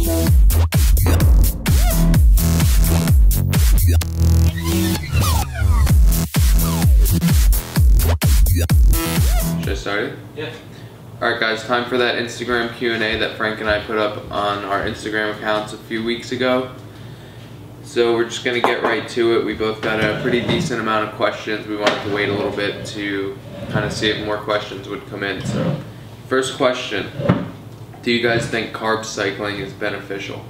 Should I start it? Yeah. Alright guys, time for that Instagram Q&A that Frank and I put up on our Instagram accounts a few weeks ago. So we're just going to get right to it. We both got a pretty decent amount of questions. We wanted to wait a little bit to kind of see if more questions would come in. So first question, do you guys think carb cycling is beneficial?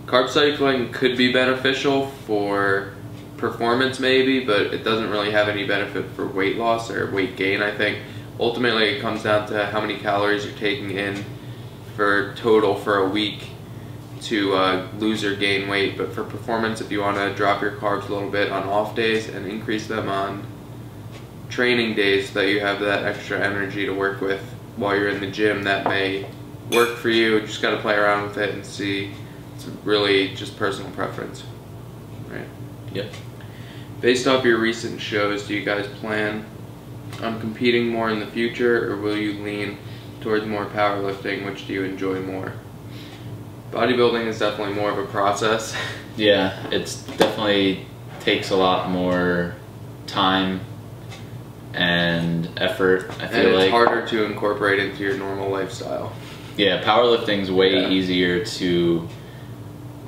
Carb cycling could be beneficial for performance maybe, but it doesn't really have any benefit for weight loss or weight gain, I think. Ultimately, it comes down to how many calories you're taking in for total for a week to lose or gain weight. But for performance, if you want to drop your carbs a little bit on off days and increase them on training days so that you have that extra energy to work with while you're in the gym, that may work for you. You just got to play around with it and see. It's really just personal preference, right? Yep. Based off your recent shows, do you guys plan on competing more in the future, or will you lean towards more powerlifting? Which do you enjoy more? Bodybuilding is definitely more of a process. Yeah, it's definitely takes a lot more time and effort, I feel like. And it's harder to incorporate into your normal lifestyle. Yeah, powerlifting's way easier to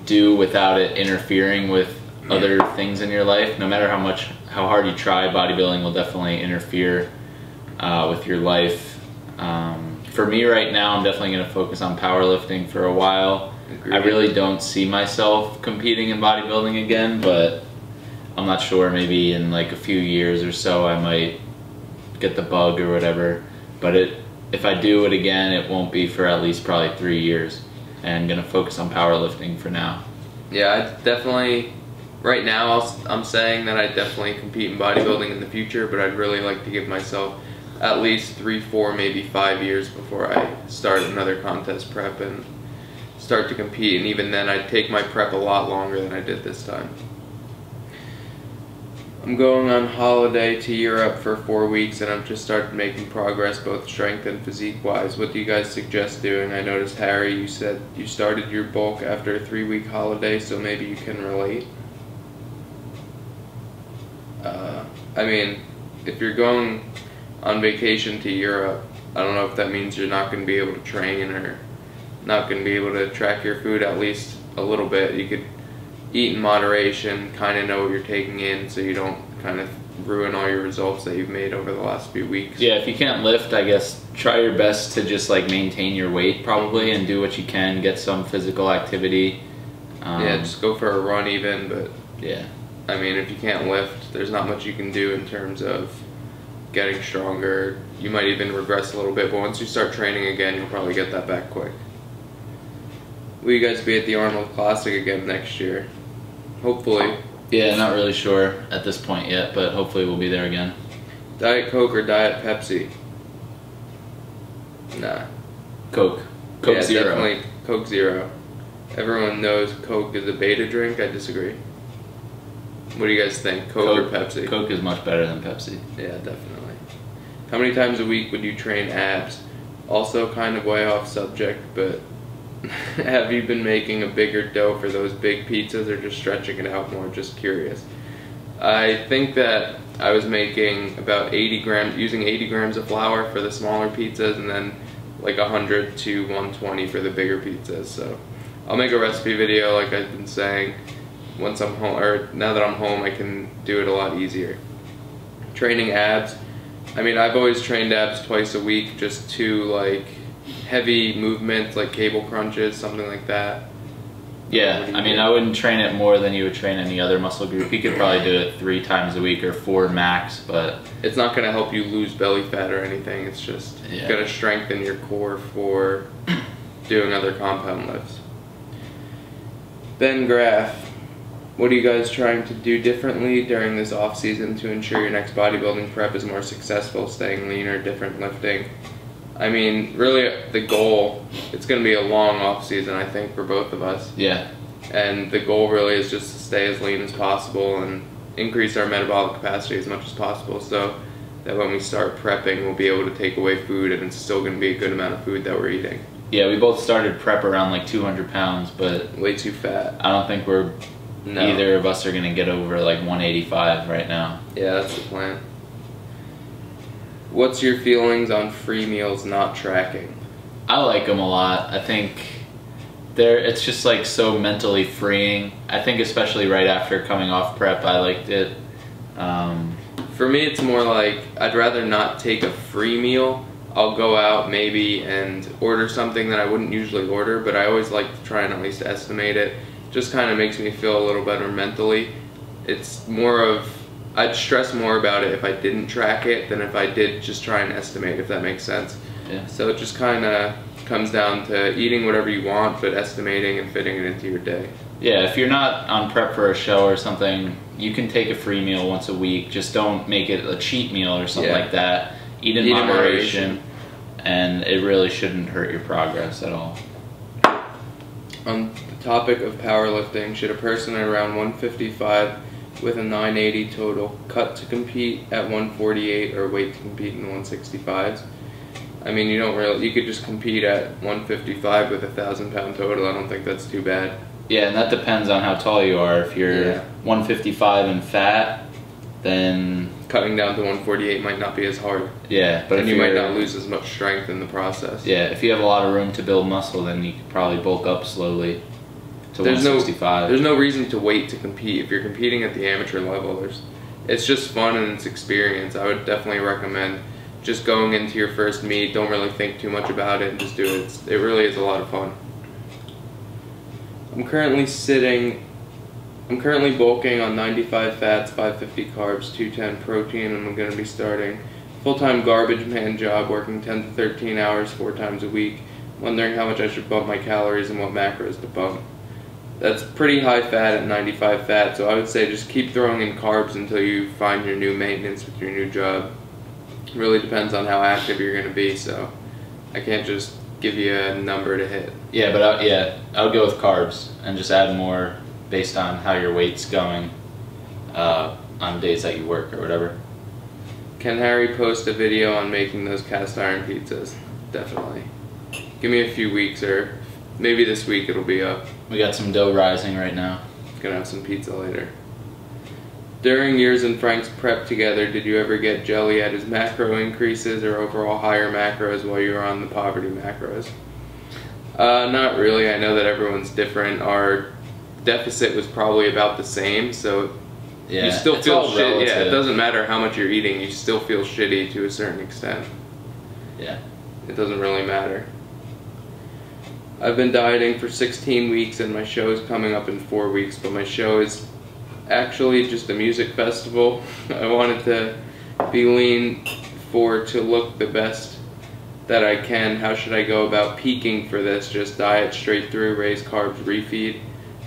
do without it interfering with other things in your life. No matter how hard you try, bodybuilding will definitely interfere with your life. For me right now, I'm definitely going to focus on powerlifting for a while. Agreed. I really don't see myself competing in bodybuilding again, but I'm not sure, maybe in like a few years or so I might get the bug or whatever. But if I do it again, it won't be for at least probably 3 years. And I'm going to focus on powerlifting for now. Yeah, I definitely... Right now, I'm saying that I definitely compete in bodybuilding in the future, but I'd really like to give myself at least 3, 4, maybe 5 years before I start another contest prep and start to compete. And even then, I'd take my prep a lot longer than I did this time. I'm going on holiday to Europe for 4 weeks, and I've just started making progress both strength and physique-wise. What do you guys suggest doing? I noticed, Harry, you said you started your bulk after a 3-week holiday, so maybe you can relate. I mean, if you're going on vacation to Europe, I don't know if that means you're not going to be able to train or not going to be able to track your food at least a little bit. You could eat in moderation, kind of know what you're taking in so you don't kind of ruin all your results that you've made over the last few weeks. Yeah, if you can't lift, I guess try your best to just like maintain your weight probably and do what you can, get some physical activity. Yeah, just go for a run even, but yeah. I mean, if you can't lift, there's not much you can do in terms of getting stronger. You might even regress a little bit, but once you start training again, you'll probably get that back quick. Will you guys be at the Arnold Classic again next year? Hopefully. Yeah, not really sure at this point yet, but hopefully we'll be there again. Diet Coke or Diet Pepsi? Nah. Coke. Coke yeah, Zero. Definitely Coke Zero. Everyone knows Coke is a beta drink. I disagree. What do you guys think, Coke or Pepsi? Coke is much better than Pepsi. Yeah, definitely. How many times a week would you train abs? Also kind of way off subject, but have you been making a bigger dough for those big pizzas or just stretching it out more? Just curious. I think that I was making about 80 grams, using 80 grams of flour for the smaller pizzas and then like 100 to 120 for the bigger pizzas. So I'll make a recipe video like I've been saying. Once I'm home, or now that I'm home, I can do it a lot easier. Training abs. I mean, I've always trained abs twice a week, just 2 like heavy movements like cable crunches, something like that. Yeah, I mean, I wouldn't train it more than you would train any other muscle group. You could probably do it 3 times a week or 4 max, but it's not going to help you lose belly fat or anything. It's just going to strengthen your core for doing other compound lifts. Ben Graff. What are you guys trying to do differently during this off season to ensure your next bodybuilding prep is more successful, staying leaner, different lifting? I mean, really the goal, it's going to be a long off season, I think, for both of us. Yeah. And the goal really is just to stay as lean as possible and increase our metabolic capacity as much as possible so that when we start prepping, we'll be able to take away food and it's still going to be a good amount of food that we're eating. Yeah, we both started prep around like 200 pounds, but Way too fat. I don't think either of us are gonna get over like 185 right now. Yeah, that's the plan. What's your feelings on free meals not tracking? I like them a lot. I think it's just like so mentally freeing. I think especially right after coming off prep, I liked it. For me, it's more like I'd rather not take a free meal. I'll go out maybe and order something that I wouldn't usually order, but I always like to try and at least estimate it. Just kind of makes me feel a little better mentally. It's more of, I'd stress more about it if I didn't track it than if I did just try and estimate, if that makes sense. Yeah. So it just kind of comes down to eating whatever you want, but estimating and fitting it into your day. Yeah, if you're not on prep for a show or something, you can take a free meal once a week. Just don't make it a cheat meal or something like that. Eat in moderation, and it really shouldn't hurt your progress at all. On the topic of powerlifting, should a person at around 155 with a 980 total cut to compete at 148 or wait to compete in the 165s? I mean, you could just compete at 155 with a 1,000-pound total. I don't think that's too bad. Yeah, and that depends on how tall you are. If you're 155 and fat, then cutting down to 148 might not be as hard. Yeah, but and you might not lose as much strength in the process. Yeah, if you have a lot of room to build muscle, then you could probably bulk up slowly to 165. There's no reason to wait to compete. If you're competing at the amateur level, it's just fun and it's experience. I would definitely recommend just going into your first meet. Don't really think too much about it and just do it. It really is a lot of fun. I'm currently bulking on 95 fats, 550 carbs, 210 protein, and I'm going to be starting full-time garbage man job, working 10 to 13 hours 4 times a week. Wondering how much I should bump my calories and what macros to bump. That's pretty high fat at 95 fat, so I would say just keep throwing in carbs until you find your new maintenance with your new job. It really depends on how active you're going to be, so I can't just give you a number to hit. Yeah, but I would go with carbs and just add more based on how your weight's going on days that you work or whatever. Can Harry post a video on making those cast iron pizzas? Definitely. Give me a few weeks, or maybe this week it'll be up. We got some dough rising right now. Gonna have some pizza later. During yours and Frank's prep together, did you ever get jelly at his macro increases or overall higher macros while you were on the poverty macros? Not really. I know that everyone's different. Our deficit was probably about the same, so you still feel shit. Yeah, it doesn't matter how much you're eating, you still feel shitty to a certain extent. Yeah. It doesn't really matter. I've been dieting for 16 weeks and my show is coming up in 4 weeks, but my show is actually just a music festival. I wanted to be lean to look the best that I can. How should I go about peaking for this? Just diet straight through, raise carbs, refeed?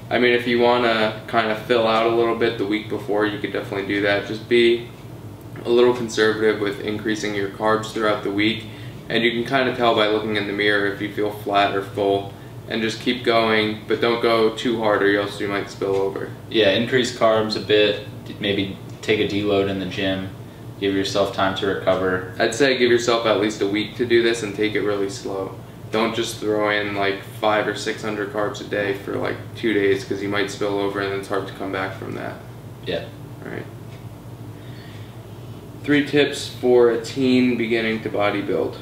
I mean, if you want to kind of fill out a little bit the week before, you could definitely do that. Just be a little conservative with increasing your carbs throughout the week, and you can kind of tell by looking in the mirror if you feel flat or full. And just keep going, but don't go too hard or else you might spill over. Yeah, increase carbs a bit, maybe take a deload in the gym, give yourself time to recover. I'd say give yourself at least a week to do this and take it really slow. Don't just throw in like 500 or 600 carbs a day for like 2 days, because you might spill over and it's hard to come back from that. Yeah. Alright. 3 tips for a teen beginning to bodybuild.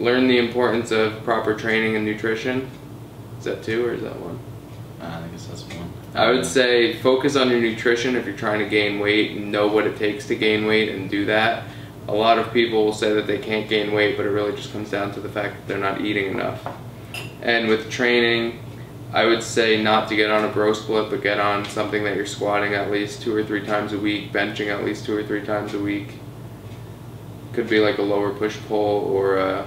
Learn the importance of proper training and nutrition. Is that 2 or is that 1? I guess that's 1. I would say focus on your nutrition if you're trying to gain weight, and know what it takes to gain weight and do that. A lot of people will say that they can't gain weight, but it really just comes down to the fact that they're not eating enough. And with training, I would say not to get on a bro split, but get on something that you're squatting at least 2 or 3 times a week, benching at least 2 or 3 times a week. Could be like a lower push-pull or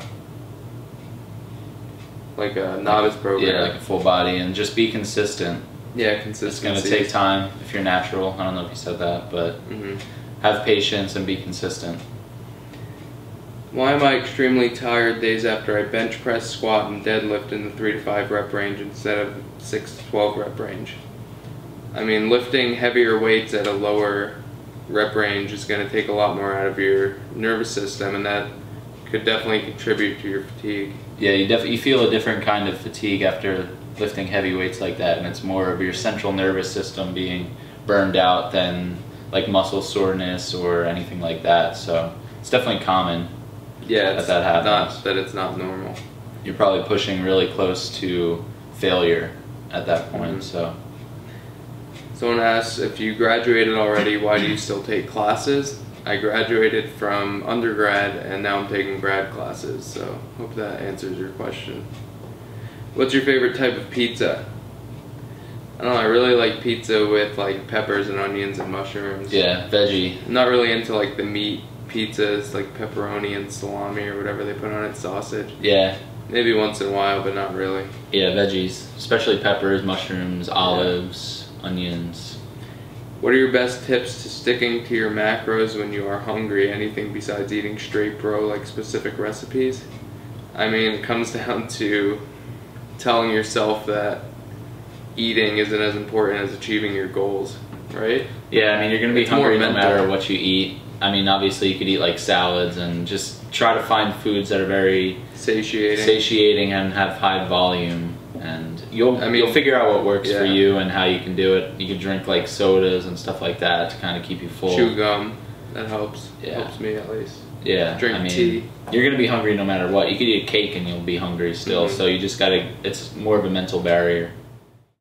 like a novice program. Yeah, like a full body, and just be consistent. Yeah, consistency. It's going to take time if you're natural. I don't know if you said that, but have patience and be consistent. Why am I extremely tired days after I bench press, squat, and deadlift in the 3 to 5 rep range instead of 6 to 12 rep range? I mean, lifting heavier weights at a lower rep range is going to take a lot more out of your nervous system, and that could definitely contribute to your fatigue. Yeah, you feel a different kind of fatigue after lifting heavy weights like that, and it's more of your central nervous system being burned out than like muscle soreness or anything like that. So it's definitely common. Yeah, it's that happens. not that it's not normal. You're probably pushing really close to failure at that point. So someone asks, if you graduated already, why do you still take classes? I graduated from undergrad and now I'm taking grad classes, so hope that answers your question. What's your favorite type of pizza? I don't know, I really like pizza with like peppers and onions and mushrooms. Yeah, veggie. I'm not really into like the meat pizzas, like pepperoni and salami or whatever they put on it, sausage. Yeah. Maybe once in a while, but not really. Yeah, veggies, especially peppers, mushrooms, olives, onions. What are your best tips to sticking to your macros when you are hungry? Anything besides eating straight bro, like specific recipes? I mean, it comes down to telling yourself that eating isn't as important as achieving your goals, right? Yeah, I mean, you're going to be hungry no matter what you eat. I mean, obviously you could eat like salads and just try to find foods that are very satiating and have high volume. And you'll figure out what works for you and how you can do it. You can drink like sodas and stuff like that to kind of keep you full. Chew gum, that helps. Yeah. Helps me at least. Yeah, Drink tea. You're gonna be hungry no matter what. You could eat a cake and you'll be hungry still. So you just gotta. It's more of a mental barrier.